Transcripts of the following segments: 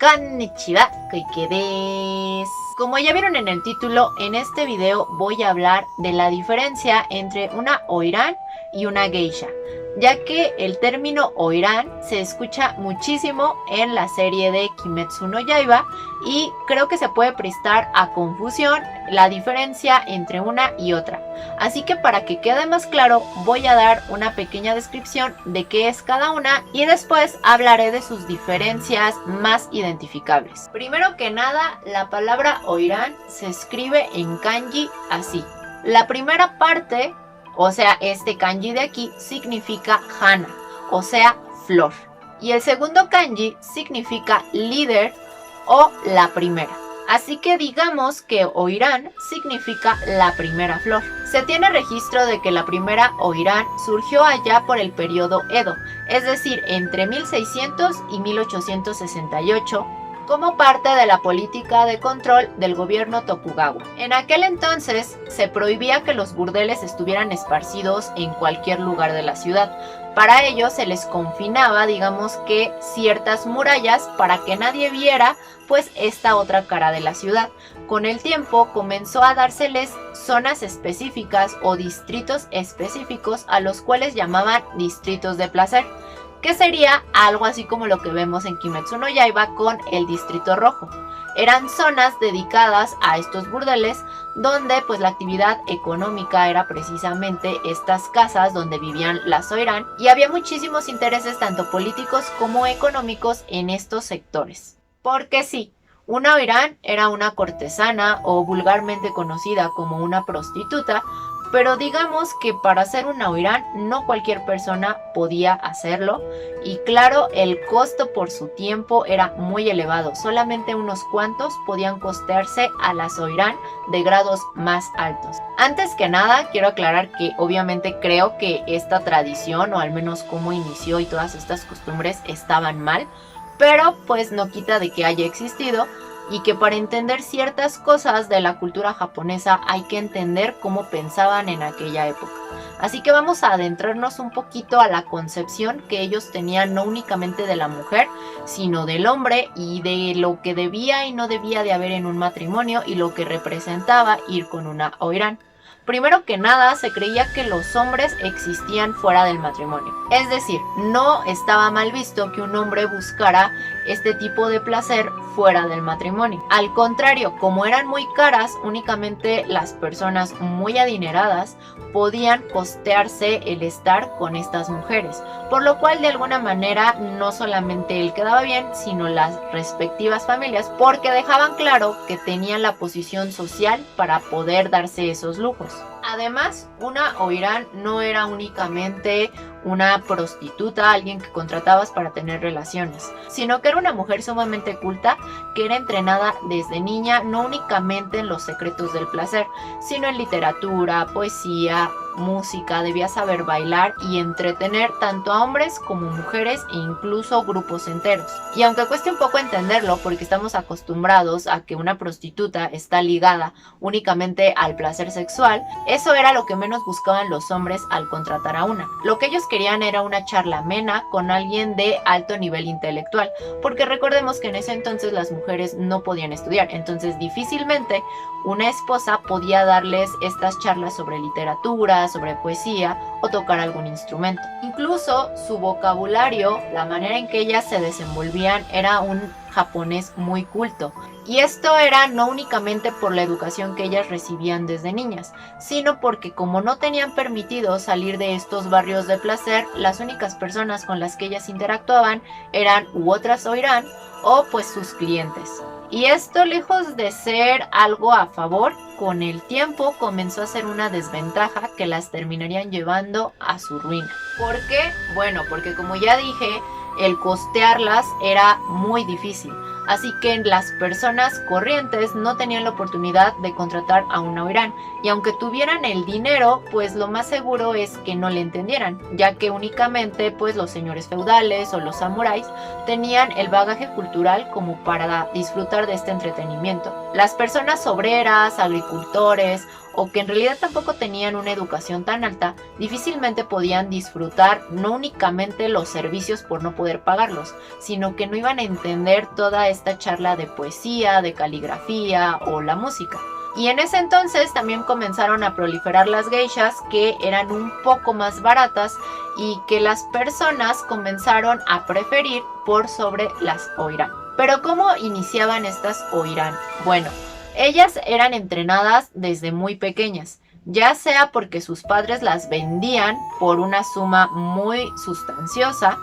Konnichiwa, Koike desu. Como ya vieron en el título, en este video voy a hablar de la diferencia entre una oiran y una geisha, ya que el término oiran se escucha muchísimo en la serie de Kimetsu no Yaiba y creo que se puede prestar a confusión la diferencia entre una y otra. Así que para que quede más claro voy a dar una pequeña descripción de qué es cada una y después hablaré de sus diferencias más identificables. Primero que nada, la palabra oiran se escribe en kanji así. La primera parte, o sea, este kanji de aquí, significa hana, o sea, flor. Y el segundo kanji significa líder o la primera. Así que digamos que oiran significa la primera flor. Se tiene registro de que la primera oiran surgió allá por el periodo Edo, es decir, entre 1600 y 1868, como parte de la política de control del gobierno Tokugawa. En aquel entonces se prohibía que los burdeles estuvieran esparcidos en cualquier lugar de la ciudad. Para ello se les confinaba, digamos que, ciertas murallas para que nadie viera pues esta otra cara de la ciudad. Con el tiempo comenzó a dárseles zonas específicas o distritos específicos a los cuales llamaban distritos de placer, que sería algo así como lo que vemos en Kimetsu no Yaiba con el Distrito Rojo. Eran zonas dedicadas a estos burdeles donde pues la actividad económica era precisamente estas casas donde vivían las oiran y había muchísimos intereses tanto políticos como económicos en estos sectores. Porque sí, una oiran era una cortesana o vulgarmente conocida como una prostituta, pero digamos que para ser una oiran no cualquier persona podía hacerlo y claro, el costo por su tiempo era muy elevado, solamente unos cuantos podían costearse a las oiran de grados más altos. Antes que nada quiero aclarar que obviamente creo que esta tradición o al menos cómo inició y todas estas costumbres estaban mal, pero pues no quita de que haya existido y que para entender ciertas cosas de la cultura japonesa hay que entender cómo pensaban en aquella época. Así que vamos a adentrarnos un poquito a la concepción que ellos tenían no únicamente de la mujer, sino del hombre y de lo que debía y no debía de haber en un matrimonio y lo que representaba ir con una oiran. Primero que nada, se creía que los hombres existían fuera del matrimonio. Es decir, no estaba mal visto que un hombre buscara este tipo de placer fuera del matrimonio. Al contrario, como eran muy caras, únicamente las personas muy adineradas podían costearse el estar con estas mujeres, por lo cual de alguna manera no solamente él quedaba bien, sino las respectivas familias, porque dejaban claro que tenían la posición social para poder darse esos lujos. Además, una oiran no era únicamente una prostituta, alguien que contratabas para tener relaciones, sino que era una mujer sumamente culta que era entrenada desde niña no únicamente en los secretos del placer, sino en literatura, poesía, música, debía saber bailar y entretener tanto a hombres como mujeres e incluso grupos enteros. Y aunque cueste un poco entenderlo porque estamos acostumbrados a que una prostituta está ligada únicamente al placer sexual, eso era lo que menos buscaban los hombres al contratar a una. Lo que ellos querían era una charla amena con alguien de alto nivel intelectual, porque recordemos que en ese entonces las mujeres no podían estudiar, entonces difícilmente una esposa podía darles estas charlas sobre literatura, sobre poesía o tocar algún instrumento. Incluso su vocabulario, la manera en que ellas se desenvolvían era un japonés muy culto. Y esto era no únicamente por la educación que ellas recibían desde niñas, sino porque como no tenían permitido salir de estos barrios de placer, las únicas personas con las que ellas interactuaban eran u otras oiran o pues sus clientes. Y esto, lejos de ser algo a favor, con el tiempo comenzó a ser una desventaja que las terminarían llevando a su ruina. ¿Por qué? Bueno, porque como ya dije, el costearlas era muy difícil. Así que las personas corrientes no tenían la oportunidad de contratar a una oiran, y aunque tuvieran el dinero, pues lo más seguro es que no le entendieran, ya que únicamente pues los señores feudales o los samuráis tenían el bagaje cultural como para disfrutar de este entretenimiento. Las personas obreras, agricultores o que en realidad tampoco tenían una educación tan alta, difícilmente podían disfrutar no únicamente los servicios por no poder pagarlos, sino que no iban a entender toda esta charla de poesía, de caligrafía o la música. Y en ese entonces también comenzaron a proliferar las geishas, que eran un poco más baratas y que las personas comenzaron a preferir por sobre las oiran. Pero ¿cómo iniciaban estas oiran? Bueno, ellas eran entrenadas desde muy pequeñas, ya sea porque sus padres las vendían por una suma muy sustanciosa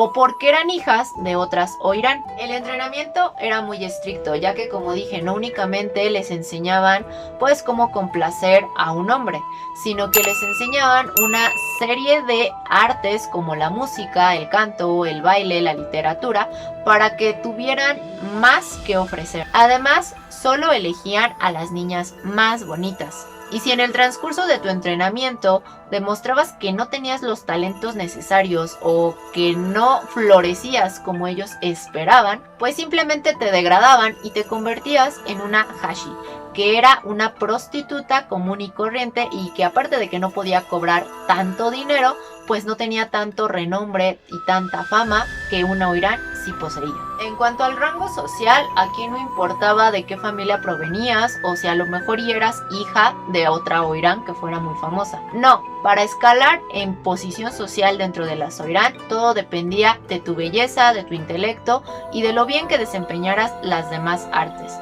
o porque eran hijas de otras oirán. El entrenamiento era muy estricto, ya que, como dije, no únicamente les enseñaban pues cómo complacer a un hombre, sino que les enseñaban una serie de artes como la música, el canto, el baile, la literatura, para que tuvieran más que ofrecer. Además, solo elegían a las niñas más bonitas. Y si en el transcurso de tu entrenamiento demostrabas que no tenías los talentos necesarios o que no florecías como ellos esperaban, pues simplemente te degradaban y te convertías en una hashi, que era una prostituta común y corriente y que, aparte de que no podía cobrar tanto dinero, pues no tenía tanto renombre y tanta fama que una oirán sí poseía. En cuanto al rango social, aquí no importaba de qué familia provenías o si a lo mejor eras hija de otra oirán que fuera muy famosa. No, para escalar en posición social dentro de las oirán, todo dependía de tu belleza, de tu intelecto y de lo bien que desempeñaras las demás artes.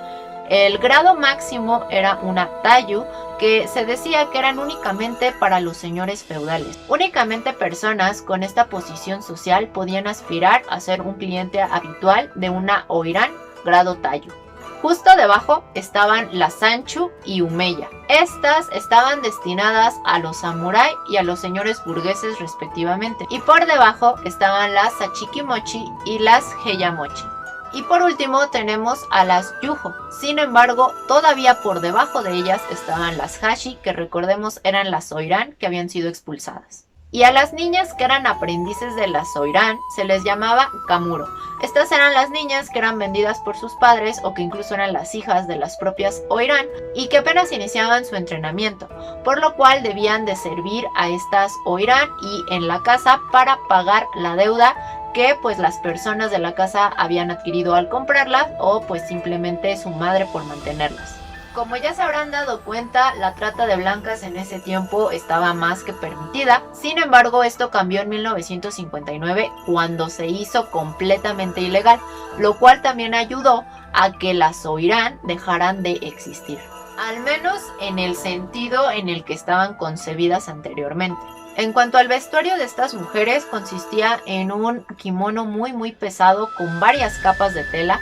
El grado máximo era una tayu, que se decía que eran únicamente para los señores feudales. Únicamente personas con esta posición social podían aspirar a ser un cliente habitual de una oirán grado tayu. Justo debajo estaban las sanchu y umeya. Estas estaban destinadas a los samurái y a los señores burgueses respectivamente. Y por debajo estaban las sachikimochi y las heyamochi. Y por último tenemos a las yujo. Sin embargo, todavía por debajo de ellas estaban las hashi, que recordemos eran las oirán que habían sido expulsadas. Y a las niñas que eran aprendices de las oirán se les llamaba kamuro. Estas eran las niñas que eran vendidas por sus padres o que incluso eran las hijas de las propias oirán y que apenas iniciaban su entrenamiento, por lo cual debían de servir a estas oirán y en la casa para pagar la deuda que pues las personas de la casa habían adquirido al comprarlas o pues simplemente su madre por mantenerlas. Como ya se habrán dado cuenta, la trata de blancas en ese tiempo estaba más que permitida. Sin embargo, esto cambió en 1959 cuando se hizo completamente ilegal, lo cual también ayudó a que las oirán dejaran de existir, al menos en el sentido en el que estaban concebidas anteriormente. En cuanto al vestuario de estas mujeres, consistía en un kimono muy pesado con varias capas de tela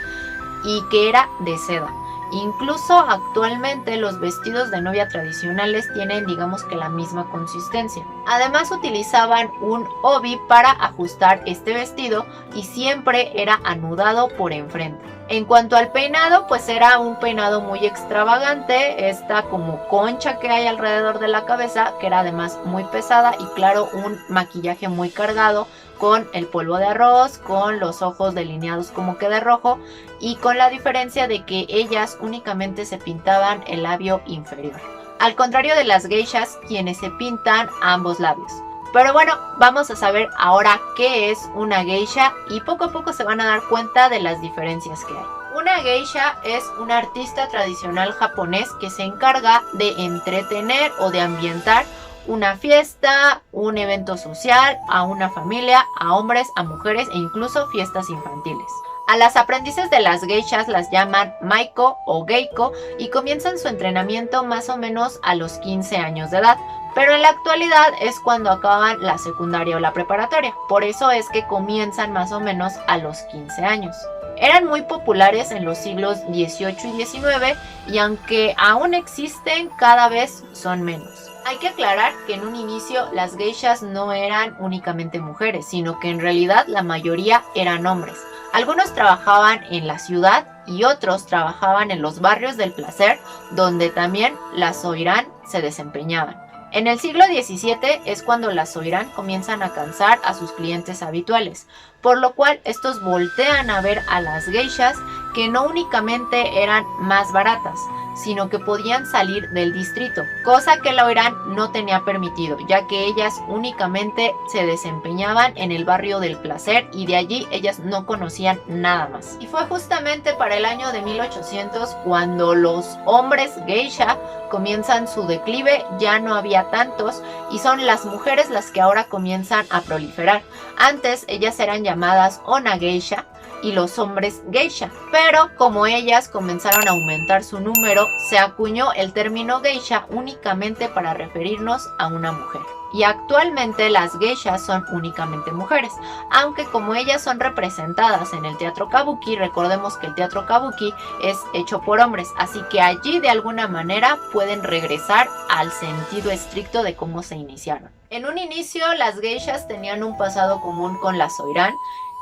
y que era de seda. Incluso actualmente los vestidos de novia tradicionales tienen, digamos que, la misma consistencia. Además utilizaban un obi para ajustar este vestido y siempre era anudado por enfrente. En cuanto al peinado, pues era un peinado muy extravagante, esta como concha que hay alrededor de la cabeza, que era además muy pesada, y claro, un maquillaje muy cargado con el polvo de arroz, con los ojos delineados como que de rojo, y con la diferencia de que ellas únicamente se pintaban el labio inferior, al contrario de las geishas, quienes se pintan ambos labios. Pero bueno, vamos a saber ahora qué es una geisha y poco a poco se van a dar cuenta de las diferencias que hay. Una geisha es un artista tradicional japonés que se encarga de entretener o de ambientar una fiesta, un evento social, a una familia, a hombres, a mujeres e incluso fiestas infantiles. A las aprendices de las geishas las llaman maiko o geiko y comienzan su entrenamiento más o menos a los 15 años de edad. Pero en la actualidad es cuando acaban la secundaria o la preparatoria. Por eso es que comienzan más o menos a los 15 años. Eran muy populares en los siglos XVIII y XIX y aunque aún existen, cada vez son menos. Hay que aclarar que en un inicio las geishas no eran únicamente mujeres, sino que en realidad la mayoría eran hombres. Algunos trabajaban en la ciudad y otros trabajaban en los barrios del placer, donde también las oirán se desempeñaban. En el siglo XVII es cuando las oirán comienzan a cansar a sus clientes habituales, por lo cual estos voltean a ver a las geishas, que no únicamente eran más baratas, sino que podían salir del distrito, cosa que la OIRAN no tenía permitido, ya que ellas únicamente se desempeñaban en el barrio del placer y de allí ellas no conocían nada más. Y fue justamente para el año de 1800 cuando los hombres geisha comienzan su declive, ya no había tantos y son las mujeres las que ahora comienzan a proliferar. Antes ellas eran llamadas ona geisha y los hombres geisha, pero como ellas comenzaron a aumentar su número, se acuñó el término geisha únicamente para referirnos a una mujer. Y actualmente las geishas son únicamente mujeres, aunque como ellas son representadas en el teatro kabuki, recordemos que el teatro kabuki es hecho por hombres, así que allí de alguna manera pueden regresar al sentido estricto de cómo se iniciaron. En un inicio las geishas tenían un pasado común con las soiran,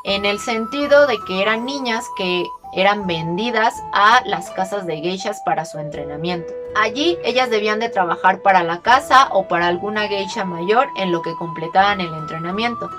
en el sentido de que eran niñas que eran vendidas a las casas de geishas para su entrenamiento. Allí ellas debían de trabajar para la casa o para alguna geisha mayor en lo que completaban el entrenamiento.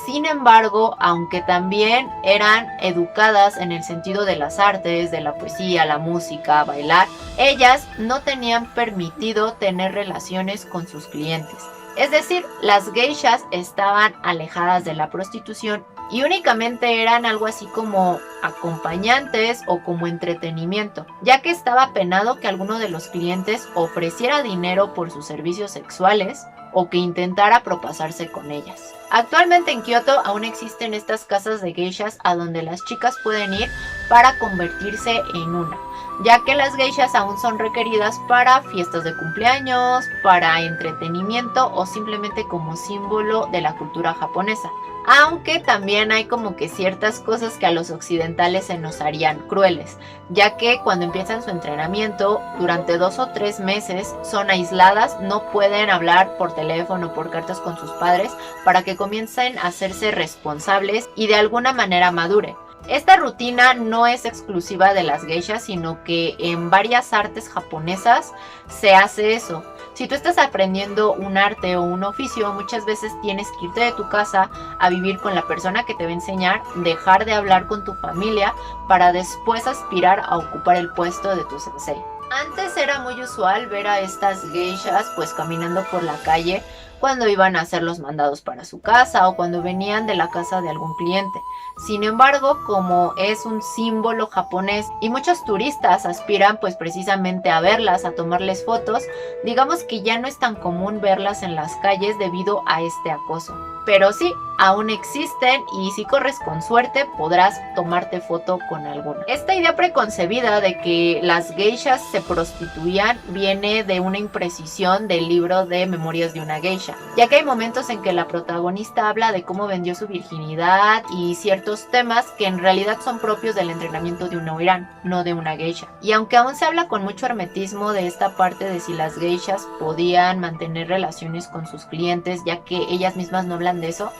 Sin embargo, aunque también eran educadas en el sentido de las artes, de la poesía, la música, bailar, ellas no tenían permitido tener relaciones con sus clientes. Es decir, las geishas estaban alejadas de la prostitución y únicamente eran algo así como acompañantes o como entretenimiento, ya que estaba penado que alguno de los clientes ofreciera dinero por sus servicios sexuales o que intentara propasarse con ellas. Actualmente en Kioto aún existen estas casas de geishas a donde las chicas pueden ir para convertirse en una, ya que las geishas aún son requeridas para fiestas de cumpleaños, para entretenimiento o simplemente como símbolo de la cultura japonesa. Aunque también hay como que ciertas cosas que a los occidentales se nos harían crueles, ya que cuando empiezan su entrenamiento, durante 2 o 3 meses son aisladas, no pueden hablar por teléfono o por cartas con sus padres para que comiencen a hacerse responsables y de alguna manera maduren. Esta rutina no es exclusiva de las geishas, sino que en varias artes japonesas se hace eso. Si tú estás aprendiendo un arte o un oficio, muchas veces tienes que irte de tu casa a vivir con la persona que te va a enseñar, dejar de hablar con tu familia para después aspirar a ocupar el puesto de tu sensei. Antes era muy usual ver a estas geishas pues caminando por la calle cuando iban a hacer los mandados para su casa o cuando venían de la casa de algún cliente. Sin embargo, como es un símbolo japonés y muchos turistas aspiran pues precisamente a verlas, a tomarles fotos, digamos que ya no es tan común verlas en las calles debido a este acoso. Pero sí, aún existen y si corres con suerte podrás tomarte foto con alguna. Esta idea preconcebida de que las geishas se prostituían viene de una imprecisión del libro de Memorias de una geisha, ya que hay momentos en que la protagonista habla de cómo vendió su virginidad y ciertos temas que en realidad son propios del entrenamiento de una oiran, no de una geisha. Y aunque aún se habla con mucho hermetismo de esta parte de si las geishas podían mantener relaciones con sus clientes, ya que ellas mismas no hablan de eso,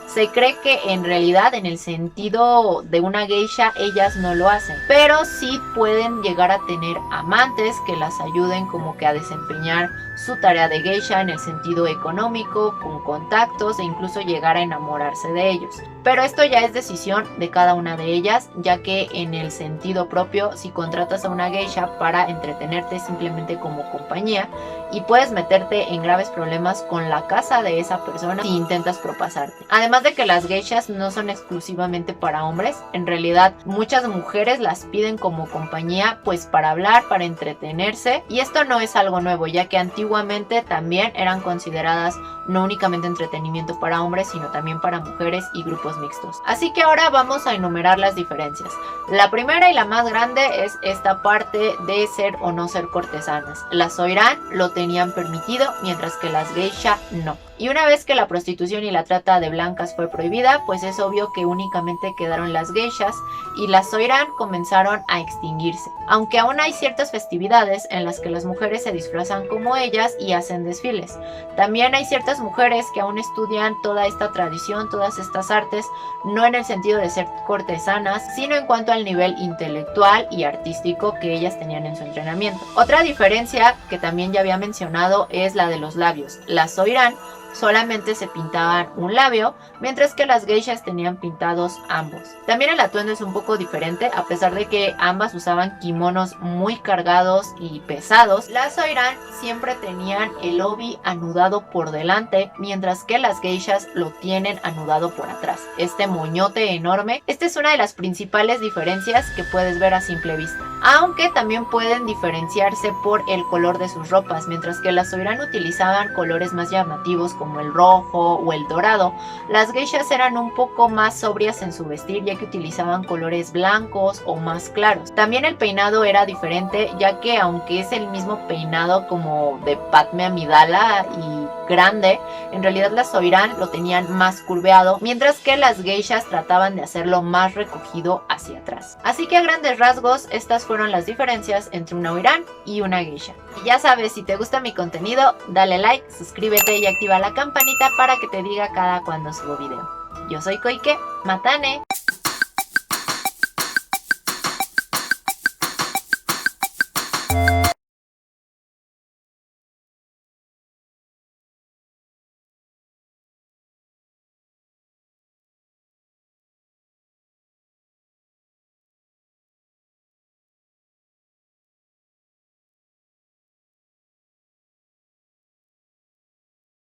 se cree que en realidad en el sentido de una geisha ellas no lo hacen, pero sí pueden llegar a tener amantes que las ayuden como que a desempeñar su tarea de geisha en el sentido económico, con contactos e incluso llegar a enamorarse de ellos. Pero esto ya es decisión de cada una de ellas, ya que en el sentido propio, si contratas a una geisha para entretenerte simplemente como compañía, y puedes meterte en graves problemas con la casa de esa persona si intentas propasarte. Además de que las geishas no son exclusivamente para hombres, en realidad muchas mujeres las piden como compañía pues para hablar, para entretenerse, y esto no es algo nuevo, ya que antiguamente también eran consideradas no únicamente entretenimiento para hombres, sino también para mujeres y grupos mixtos. Así que ahora vamos a enumerar las diferencias. La primera y la más grande es esta parte de ser o no ser cortesanas. Las soiran lo tenían permitido, mientras que las geisha no. Y una vez que la prostitución y la trata de blancas fue prohibida, pues es obvio que únicamente quedaron las geishas y las soiran comenzaron a extinguirse. Aunque aún hay ciertas festividades en las que las mujeres se disfrazan como ellas y hacen desfiles. También hay ciertas mujeres que aún estudian toda esta tradición, todas estas artes, no en el sentido de ser cortesanas, sino en cuanto al nivel intelectual y artístico que ellas tenían en su entrenamiento. Otra diferencia que también ya había mencionado es la de los labios. Las soiran solamente se pintaban un labio, mientras que las geishas tenían pintados ambos. También el atuendo es un poco diferente, a pesar de que ambas usaban kimonos muy cargados y pesados. Las oiran siempre tenían el obi anudado por delante, mientras que las geishas lo tienen anudado por atrás. Este moñote enorme, esta es una de las principales diferencias que puedes ver a simple vista. Aunque también pueden diferenciarse por el color de sus ropas, mientras que las oiran utilizaban colores más llamativos como el rojo o el dorado. Las geishas eran un poco más sobrias en su vestir, ya que utilizaban colores blancos o más claros. También el peinado era diferente, ya que aunque es el mismo peinado como de Padme Amidala y grande, en realidad las oiran lo tenían más curveado, mientras que las geishas trataban de hacerlo más recogido hacia atrás. Así que a grandes rasgos, estas fueron las diferencias entre una oiran y una geisha. Y ya sabes, si te gusta mi contenido, dale like, suscríbete y activa la campanita para que te diga cada cuando subo video. Yo soy Koike, Matane.